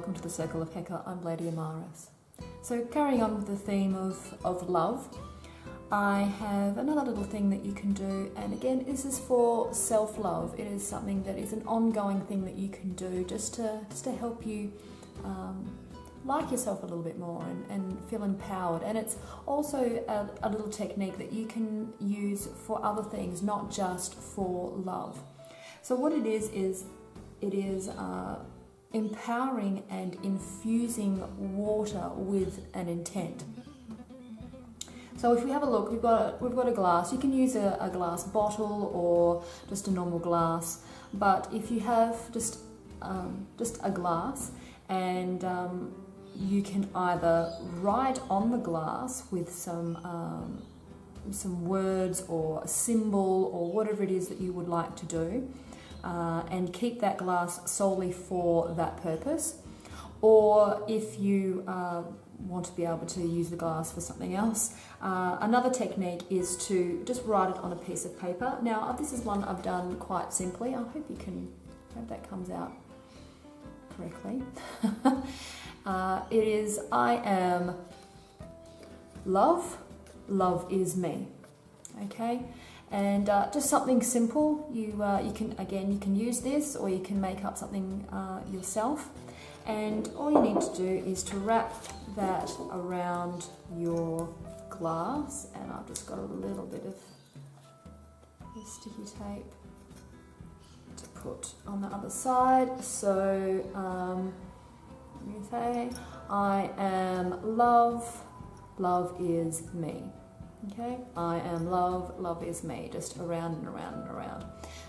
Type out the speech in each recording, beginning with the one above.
welcome to the Circle of Heka. I'm Lady Amaris. So carrying on with the theme of love, I have another little thing that you can do, and again this is for self-love. It is something that is an ongoing thing that you can do just to help you like yourself a little bit more and feel empowered. And it's also a little technique that you can use for other things, not just for love. So what it is empowering and infusing water with an intent. So if we have a look, we've got a glass. You can use a glass bottle or just a normal glass. But if you have just a glass, and you can either write on the glass with some words or a symbol or whatever it is that you would like to do, and keep that glass solely for that purpose. Or if you want to be able to use the glass for something else, another technique is to just write it on a piece of paper. Now this is one I've done quite simply. I hope that comes out correctly. It is, I am love, love is me. Okay, and just something simple. You can use this, or you can make up something yourself. And all you need to do is to wrap that around your glass. And I've just got a little bit of sticky tape to put on the other side. So you say, I am love, love is me. Okay, I am love, love is me, just around and around and around.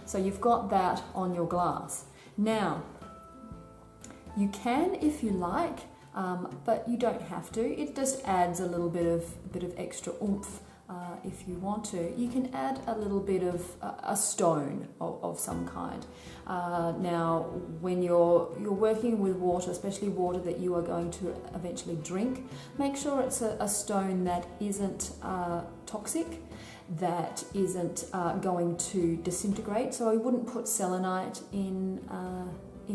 So you've got that on your glass. Now, you can if you like, but you don't have to. It just adds a little bit of extra oomph if you want to. You can add a little bit of a stone of some kind. Now, when you're working with water, especially water that you are going to eventually drink, make sure it's a stone that isn't toxic, that isn't going to disintegrate. So I wouldn't put selenite in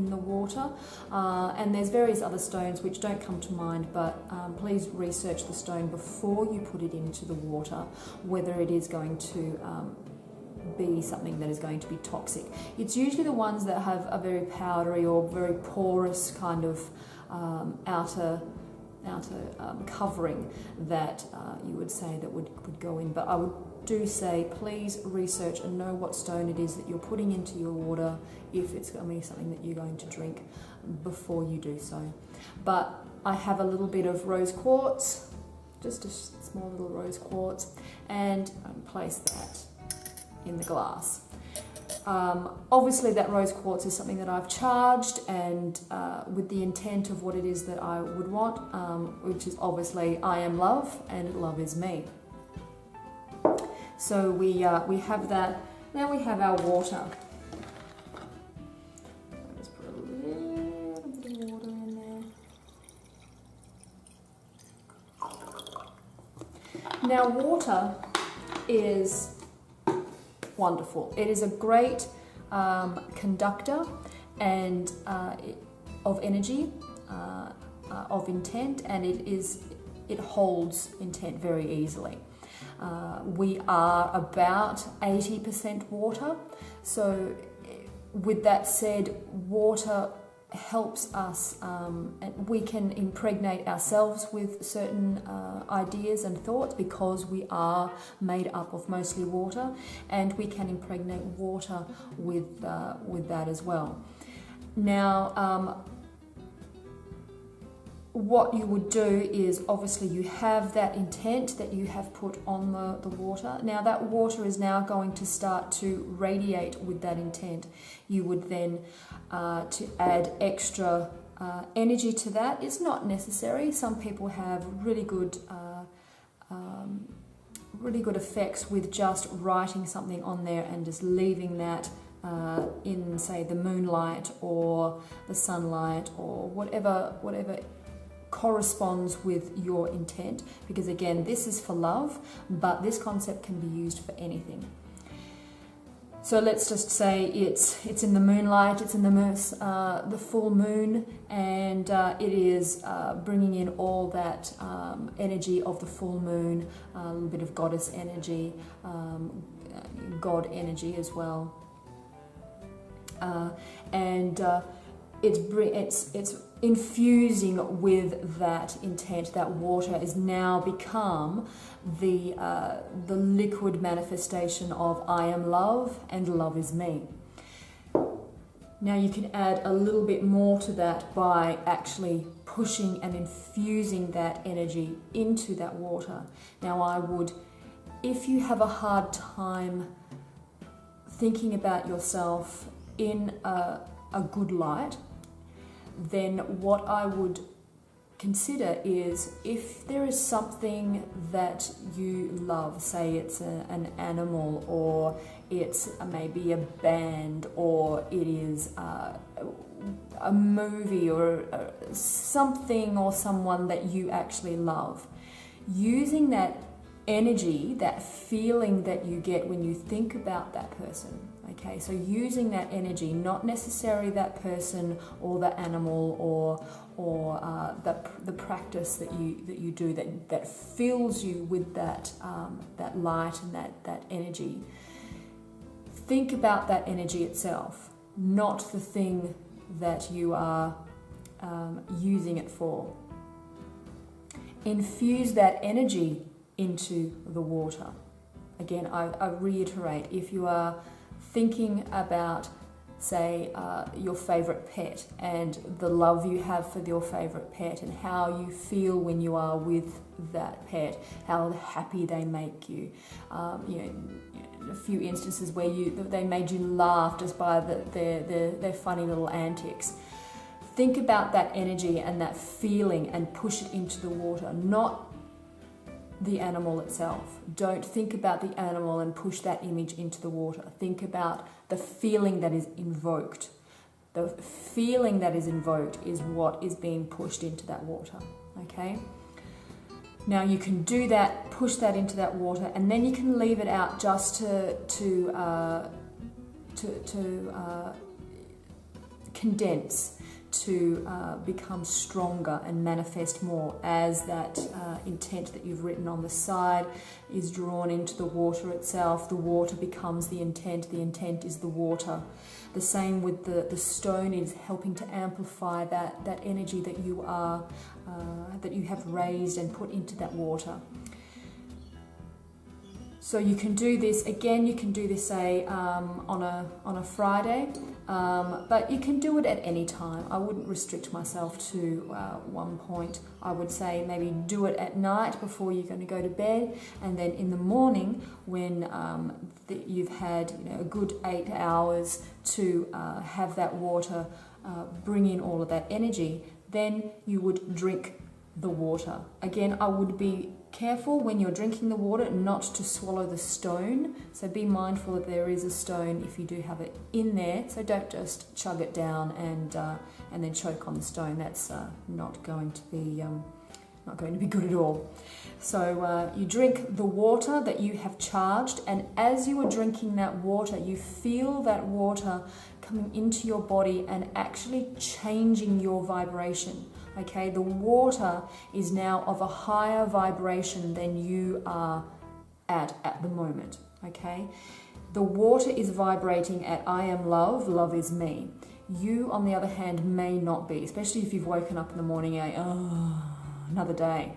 the water, and there's various other stones which don't come to mind, but please research the stone before you put it into the water, whether it is going to be something that is going to be toxic. It's usually the ones that have a very powdery or very porous kind of outer covering that you would say that would go in. But I would do say please research and know what stone it is that you're putting into your water, if it's going to be something that you're going to drink, before you do so. But I have a little bit of rose quartz, just a small little rose quartz, and place that in the glass. Obviously that rose quartz is something that I've charged, and with the intent of what it is that I would want, which is obviously I am love and love is me. So we have that. Now we have our water. I'll just put a little bit of water in there. Now water is wonderful. It is a great conductor and of energy, of intent, and it holds intent very easily. We are about 80% water, so with that said, water helps us, and we can impregnate ourselves with certain ideas and thoughts, because we are made up of mostly water, and we can impregnate water with that as well. Now, what you would do is, obviously you have that intent that you have put on the water. Now that water is now going to start to radiate with that intent. You would then, to add extra energy to that, it's not necessary. Some people have really good effects with just writing something on there and just leaving that in, say, the moonlight or the sunlight or whatever corresponds with your intent, because again, this is for love, but this concept can be used for anything. So let's just say it's in the moonlight, it's in the full moon, and it is bringing in all that energy of the full moon, a little bit of goddess energy, God energy as well, and it's infusing with that intent. That water is now become the liquid manifestation of I am love and love is me. Now you can add a little bit more to that by actually pushing and infusing that energy into that water. Now I would, if you have a hard time thinking about yourself in a good light, then what I would consider is, if there is something that you love, say it's an animal, or it's maybe a band, or it is a movie, or something or someone that you actually love, using that energy, that feeling that you get when you think about that person. Okay, so using that energy, not necessarily that person or the animal or the practice that you do that fills you with that light and that energy. Think about that energy itself, not the thing that you are using it for. Infuse that energy into the water. Again, I reiterate, if you are thinking about, say, your favorite pet and the love you have for your favorite pet and how you feel when you are with that pet, how happy they make you. A few instances where they made you laugh just by their funny little antics. Think about that energy and that feeling and push it into the water, not the animal itself. Don't think about the animal and push that image into the water. Think about the feeling that is invoked. The feeling that is invoked is what is being pushed into that water. Okay? Now you can do that, push that into that water, and then you can leave it out just to condense, to become stronger and manifest more as that intent that you've written on the side is drawn into the water itself. The water becomes the intent is the water. The same with the stone, is helping to amplify that energy that you are that you have raised and put into that water. So you can do this, again, you can do this, say, on a Friday, but you can do it at any time. I wouldn't restrict myself to one point. I would say maybe do it at night before you're going to go to bed, and then in the morning when you've had a good 8 hours to have that water bring in all of that energy, then you would drink the water. Again, I would be careful when you're drinking the water not to swallow the stone. So be mindful that there is a stone if you do have it in there. So don't just chug it down and then choke on the stone. That's not going to be good at all. So you drink the water that you have charged, and as you are drinking that water, you feel that water coming into your body and actually changing your vibration. Okay, the water is now of a higher vibration than you are at the moment. Okay, the water is vibrating at I am love, love is me. You, on the other hand, may not be, especially if you've woken up in the morning and another day.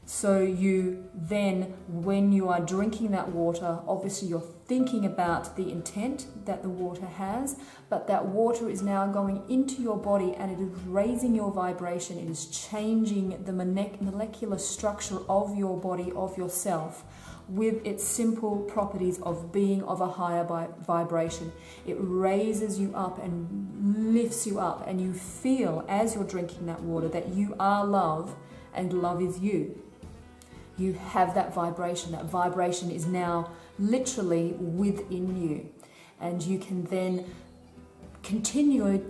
So you then, when you are drinking that water, obviously you're thinking about the intent that the water has, but that water is now going into your body and it is raising your vibration. It is changing the molecular structure of your body, of yourself, with its simple properties of being of a higher vibration. It raises you up and lifts you up, and you feel as you're drinking that water that you are love and love is you. You have that vibration. That vibration is now literally within you, and you can then continue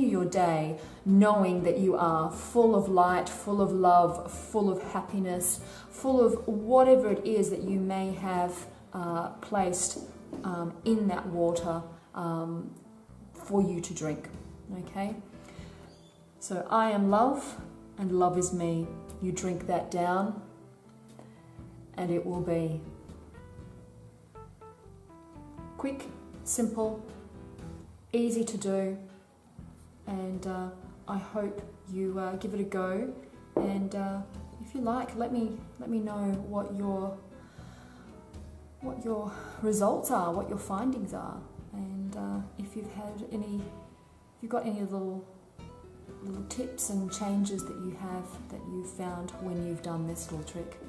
your day knowing that you are full of light, full of love, full of happiness, full of whatever it is that you may have placed in that water for you to drink. Okay? So I am love and love is me. You drink that down and it will be quick, simple, easy to do, and I hope you give it a go. And if you like, let me know what your results are, what your findings are, and if you've got any little tips and changes that you've found when you've done this little trick.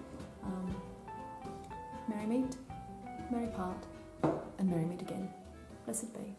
Merry meet, merry part, and merry meet again. Blessed be.